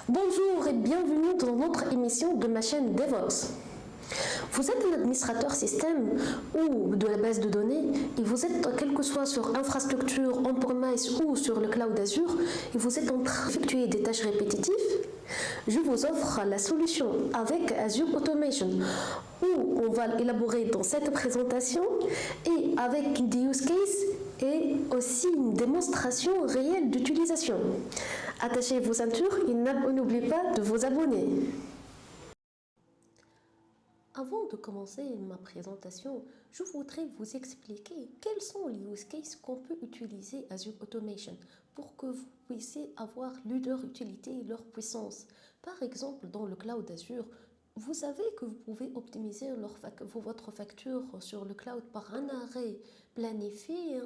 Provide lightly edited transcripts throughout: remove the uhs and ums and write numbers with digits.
Bonjour et bienvenue dans notre émission de ma chaîne DevOps. Vous êtes un administrateur système ou de la base de données et vous êtes, quel que soit sur infrastructure, on-premise ou sur le cloud Azure, et vous êtes en train d'effectuer des tâches répétitives. Je vous offre la solution avec Azure Automation où on va élaborer dans cette présentation et avec des use cases et aussi une démonstration réelle d'utilisation. Attachez vos ceintures et n'oubliez pas de vous abonner. Avant de commencer ma présentation, je voudrais vous expliquer quels sont les use cases qu'on peut utiliser Azure Automation pour que vous puissiez avoir leur utilité et leur puissance. Par exemple, dans le cloud Azure, vous savez que vous pouvez optimiser votre facture sur le cloud par un arrêt planifié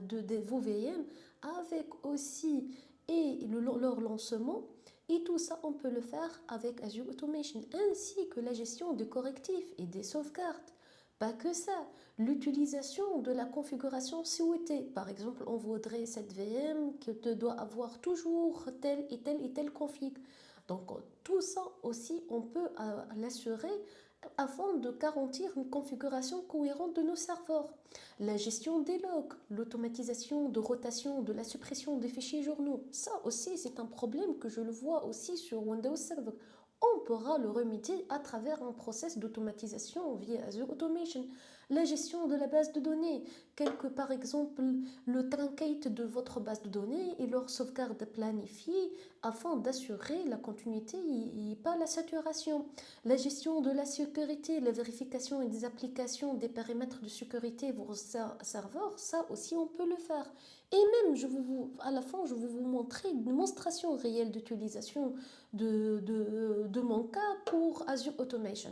de vos VM avec aussi leur lancement. Et tout ça, on peut le faire avec Azure Automation, ainsi que la gestion des correctifs et des sauvegardes. Pas que ça, l'utilisation de la configuration souhaitée. Par exemple, on voudrait cette VM qui doit avoir toujours telle et telle config. Donc, tout ça aussi, on peut l'assurer afin de garantir une configuration cohérente de nos serveurs. La gestion des logs, l'automatisation de rotation, de la suppression des fichiers journaux, ça aussi c'est un problème que je le vois aussi sur Windows Server. On pourra le remédier à travers un process d'automatisation via Azure Automation. La gestion de la base de données, par exemple le truncate de votre base de données et leur sauvegarde planifiée afin d'assurer la continuité et pas la saturation. La gestion de la sécurité, la vérification et des applications des paramètres de sécurité vos serveurs, ça aussi on peut le faire. Et même, à la fin, je vais vous montrer une démonstration réelle d'utilisation de mon cas pour Azure Automation.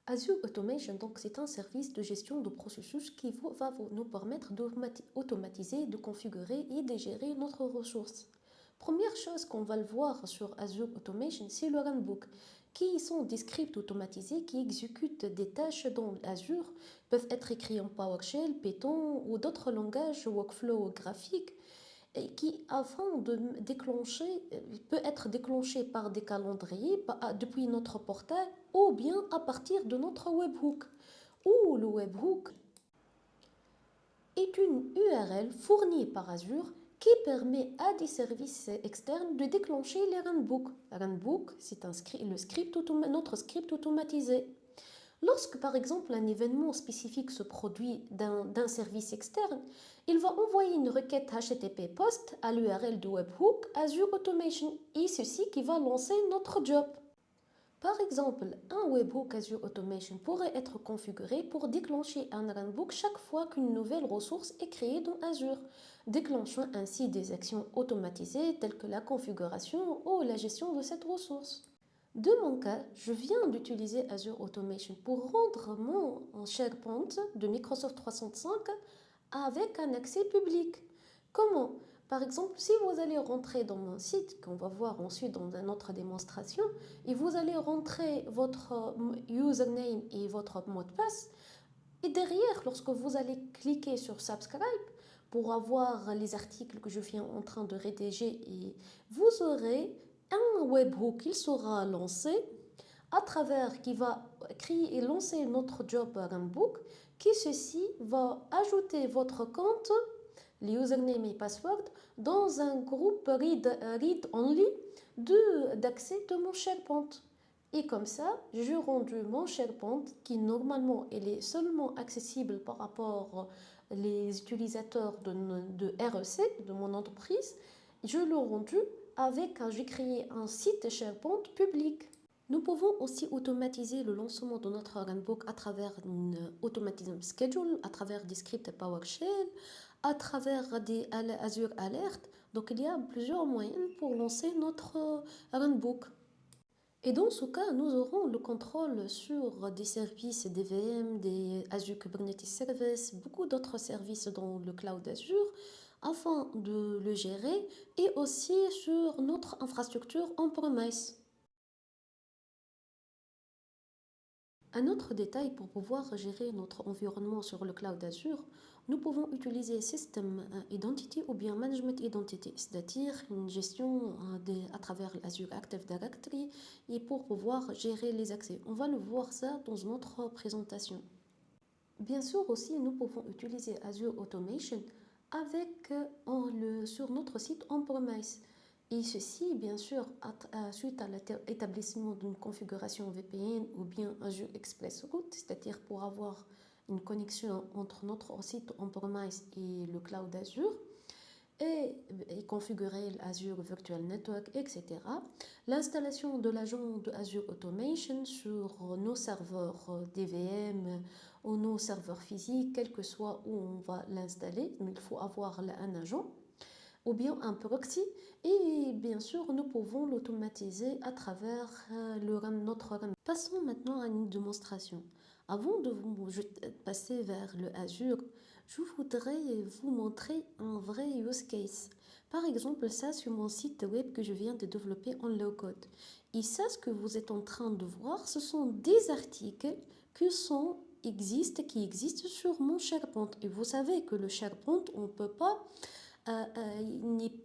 Azure Automation, donc, c'est un service de gestion de processus qui va nous permettre d'automatiser, de configurer et de gérer notre ressource. Première chose qu'on va le voir sur Azure Automation, c'est le runbook, qui sont des scripts automatisés qui exécutent des tâches dans Azure, peuvent être écrits en PowerShell, Python ou d'autres langages workflow graphiques, et qui, afin de déclencher, peut être déclenché par des calendriers depuis notre portail ou bien à partir de notre webhook. Ou le webhook est une URL fournie par Azure qui permet à des services externes de déclencher les runbooks. Runbook, c'est notre script automatisé. Lorsque, par exemple, un événement spécifique se produit d'un service externe, il va envoyer une requête HTTP POST à l'URL de webhook Azure Automation et ceci qui va lancer notre job. Par exemple, un webhook Azure Automation pourrait être configuré pour déclencher un runbook chaque fois qu'une nouvelle ressource est créée dans Azure, déclenchant ainsi des actions automatisées telles que la configuration ou la gestion de cette ressource. De mon cas, je viens d'utiliser Azure Automation pour rendre mon SharePoint de Microsoft 365 avec un accès public. Comment? Par exemple, si vous allez rentrer dans mon site, qu'on va voir ensuite dans une autre démonstration, et vous allez rentrer votre username et votre mot de passe, et derrière, lorsque vous allez cliquer sur Subscribe, pour avoir les articles que je viens en train de rédiger, et vous aurez un webhook qui sera lancé à travers qui va créer et lancer notre job runbook qui ceci va ajouter votre compte, les username et password dans un groupe read only d'accès de mon SharePoint. Et comme ça, j'ai rendu mon SharePoint qui normalement il est seulement accessible par rapport les utilisateurs de REC, de mon entreprise, je l'ai rendu j'ai créé un site SharePoint public. Nous pouvons aussi automatiser le lancement de notre runbook à travers une automatism schedule, à travers des scripts PowerShell, à travers des Azure Alert. Donc il y a plusieurs moyens pour lancer notre runbook. Et dans ce cas, nous aurons le contrôle sur des services, des VM, des Azure Kubernetes Services, beaucoup d'autres services dans le cloud Azure, afin de le gérer, et aussi sur notre infrastructure on-premise. Un autre détail pour pouvoir gérer notre environnement sur le cloud Azure, nous pouvons utiliser System Identity ou bien Management Identity, c'est-à-dire une gestion à travers l'Azure Active Directory et pour pouvoir gérer les accès. On va le voir ça dans notre présentation. Bien sûr aussi, nous pouvons utiliser Azure Automation avec, sur notre site on-premise. Et ceci, bien sûr, suite à l'établissement d'une configuration VPN ou bien Azure Express Route, c'est-à-dire pour avoir une connexion entre notre site on-premise et le cloud Azure, et configurer l'Azure Virtual Network, etc. L'installation de l'agent de Azure Automation sur nos serveurs DVM ou nos serveurs physiques, quel que soit où on va l'installer, il faut avoir un agent ou bien un proxy et bien sûr nous pouvons l'automatiser à travers notre RAM. Passons maintenant à une démonstration. Avant de vous passer vers le Azure, je voudrais vous montrer un vrai use case. Par exemple, ça sur mon site web que je viens de développer en low-code. Et ça, ce que vous êtes en train de voir, ce sont des articles qui existent sur mon SharePoint. Et vous savez que le SharePoint, on ne peut pas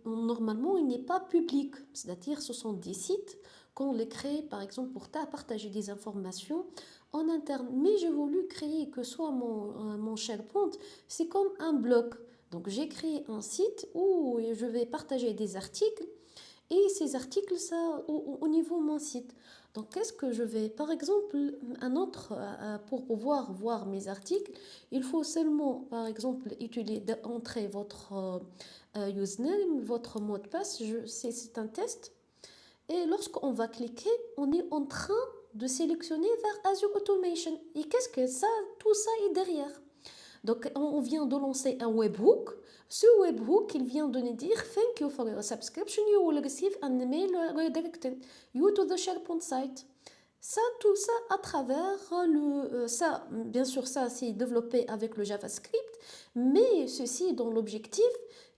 normalement, il n'est pas public. C'est-à-dire, ce sont des sites qu'on les crée, par exemple, pour partager des informations en interne. Mais j'ai voulu créer que soit mon SharePoint, c'est comme un blog. Donc, j'ai créé un site où je vais partager des articles et ces articles, ça, au niveau de mon site. Donc, qu'est-ce que je vais, par exemple, pour pouvoir voir mes articles, il faut seulement, par exemple, entrer votre username, votre mot de passe, c'est un test. Et lorsqu'on va cliquer, on est en train de sélectionner vers Azure Automation. Et qu'est-ce que ça, tout ça est derrière? Donc, on vient de lancer un webhook. Ce webhook, il vient de nous dire Thank you for your subscription. You will receive an email redirecting you to the SharePoint site. Ça, tout ça à travers ça, bien sûr, ça c'est développé avec le JavaScript, mais ceci dans l'objectif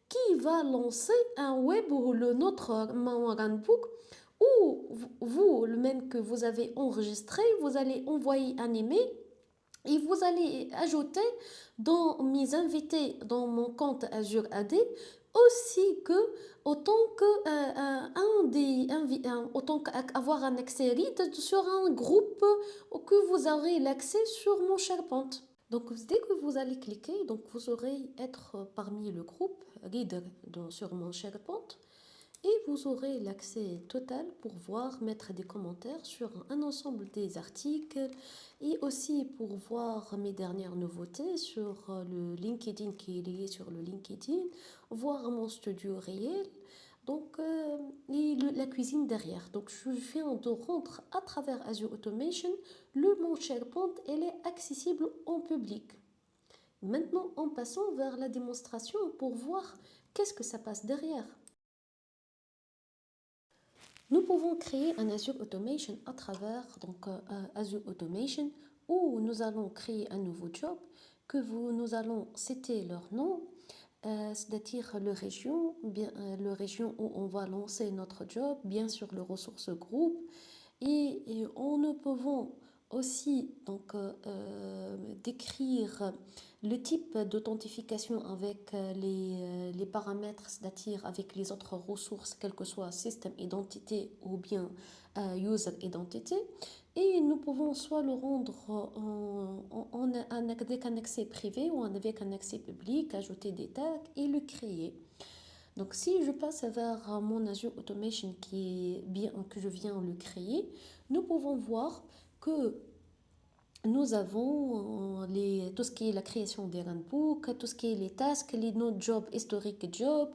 qui va lancer un web ou notre runbook où vous, le même que vous avez enregistré, vous allez envoyer un email et vous allez ajouter dans mes invités dans mon compte Azure AD aussi que autant que autant qu'avoir un accès READ sur un groupe que vous aurez l'accès sur mon SharePoint. Donc dès que vous allez cliquer, donc vous aurez être parmi le groupe READ sur mon SharePoint. Et vous aurez l'accès total pour voir, mettre des commentaires sur un ensemble des articles et aussi pour voir mes dernières nouveautés sur le LinkedIn qui est lié sur le LinkedIn, voir mon studio réel, donc et la cuisine derrière. Donc je viens de rendre à travers Azure Automation, mon SharePoint, elle est accessible en public. Maintenant, en passant vers la démonstration pour voir qu'est-ce que ça passe derrière. Nous pouvons créer un Azure Automation à travers Azure Automation où nous allons créer un nouveau job nous allons citer leur nom, c'est-à-dire le région où on va lancer notre job, bien sûr le ressource groupe et nous pouvons aussi décrire le type d'authentification avec les paramètres, c'est-à-dire avec les autres ressources, quel que soit système identité ou bien user identité. Et nous pouvons soit le rendre avec un accès privé ou avec un accès public, ajouter des tags et le créer. Donc si je passe vers mon Azure Automation que je viens de le créer, nous pouvons voir que nous avons tout ce qui est la création des runbooks, tout ce qui est les tasks, les notes job, historique job.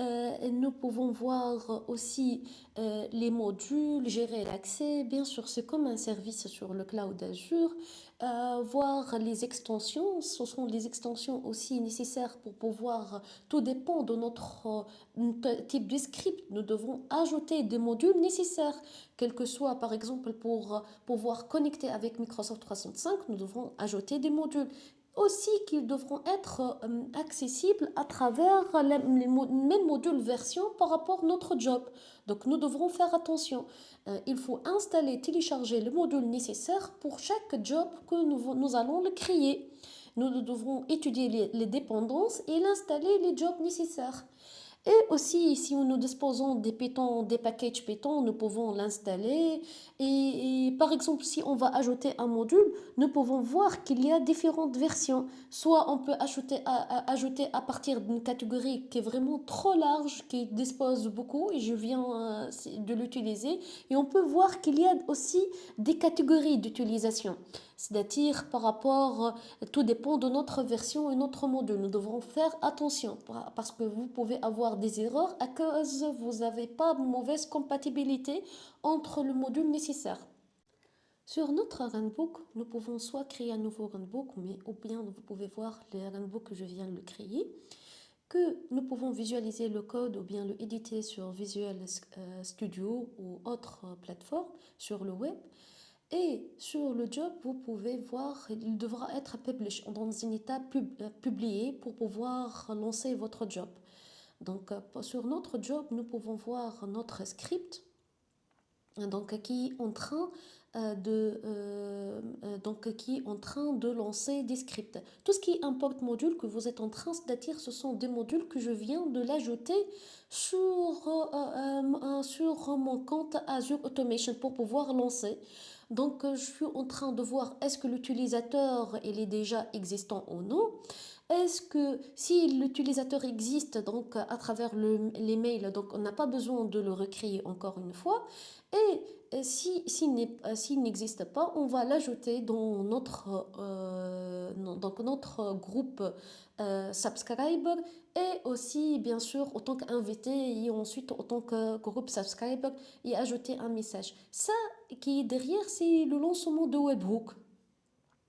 Nous pouvons voir aussi les modules, gérer l'accès. Bien sûr, c'est comme un service sur le cloud Azure. Voir les extensions, ce sont les extensions aussi nécessaires pour pouvoir, tout dépend de notre type de script. Nous devons ajouter des modules nécessaires, quel que soit par exemple pour pouvoir connecter avec Microsoft 365, nous devons ajouter des modules. aussi qu'ils devront être accessibles à travers les mêmes modules version par rapport à notre job. Donc nous devrons faire attention. Il faut installer, télécharger le module nécessaire pour chaque job que nous allons le créer. Nous devrons étudier les dépendances et l'installer les jobs nécessaires. Et aussi, si nous disposons des Python, des packages Python, nous pouvons l'installer. Et par exemple, si on va ajouter un module, nous pouvons voir qu'il y a différentes versions. Soit on peut ajouter à partir d'une catégorie qui est vraiment trop large, qui dispose beaucoup, et je viens de l'utiliser. Et on peut voir qu'il y a aussi des catégories d'utilisation. C'est-à-dire par rapport, tout dépend de notre version et notre module. Nous devrons faire attention parce que vous pouvez avoir des erreurs à cause vous n'avez pas de mauvaise compatibilité entre le module nécessaire. Sur notre runbook, nous pouvons soit créer un nouveau runbook, mais ou bien vous pouvez voir le runbook que je viens de le créer, que nous pouvons visualiser le code ou bien le éditer sur Visual Studio ou autre plateforme sur le web. Et sur le job, vous pouvez voir, il devra être publish, dans une étape publiée pour pouvoir lancer votre job. Donc, sur notre job, nous pouvons voir notre script donc, qui est en train de lancer des scripts. Tout ce qui est import module que vous êtes en train de dire, ce sont des modules que je viens de l'ajouter sur mon compte Azure Automation pour pouvoir lancer. Donc, je suis en train de voir est-ce que l'utilisateur il est déjà existant ou non. Est-ce que si l'utilisateur existe donc à travers les mails, donc on n'a pas besoin de le recréer encore une fois. Et s'il n'existe pas, on va l'ajouter dans notre groupe subscriber et aussi bien sûr en tant qu'invité et ensuite en tant que groupe subscriber et ajouter un message. Ça qui est derrière, c'est le lancement de Webhook.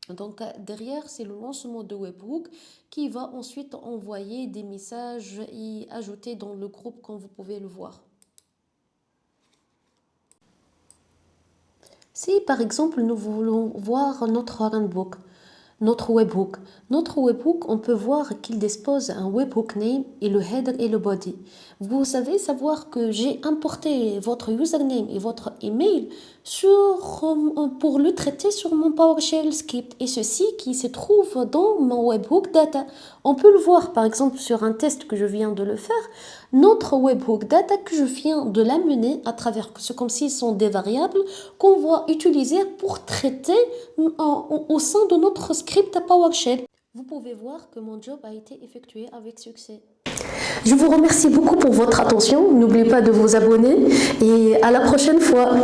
Donc derrière, c'est le lancement de Webhook qui va ensuite envoyer des messages et ajouter dans le groupe comme vous pouvez le voir. Si par exemple nous voulons voir notre runbook, notre webhook, on peut voir qu'il dispose un webhook name et le header et le body. Vous savez savoir que j'ai importé votre username et votre email pour le traiter sur mon PowerShell script et ceci qui se trouve dans mon webhook data. On peut le voir par exemple sur un test que je viens de le faire. Notre webhook data que je viens de l'amener à travers ce comme s'ils sont des variables qu'on va utiliser pour traiter au sein de notre script PowerShell. Vous pouvez voir que mon job a été effectué avec succès. Je vous remercie beaucoup pour votre attention. N'oubliez pas de vous abonner et à la prochaine fois.